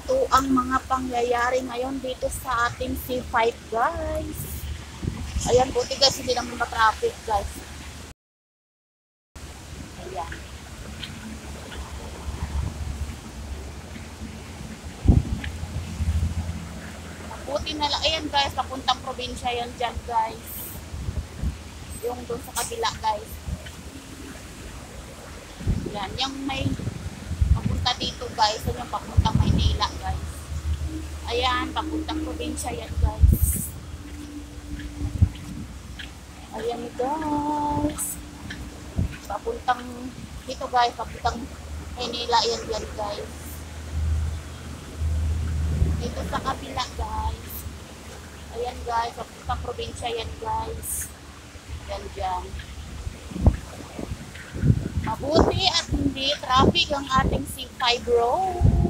Ito ang mga pangyayari ngayon dito sa ating C5 guys. Ayan, buti guys, hindi naman matraffic guys. Ayan. Buti na lang. Ayan guys, papuntang probinsya yan dyan guys. Yung doon sa kabila guys. Yan, yung may papunta dito guys. Yan yung papuntang Maynila guys. Ayan, papuntang probinsya yan guys. Ayan guys. Papuntang dito guys, papuntang Maynila yan guys. Dito sa kabila guys. Ayan guys, papuntang probinsya yan guys. Yan dyan. Mabuti at hindi traffic ang ating C5 road.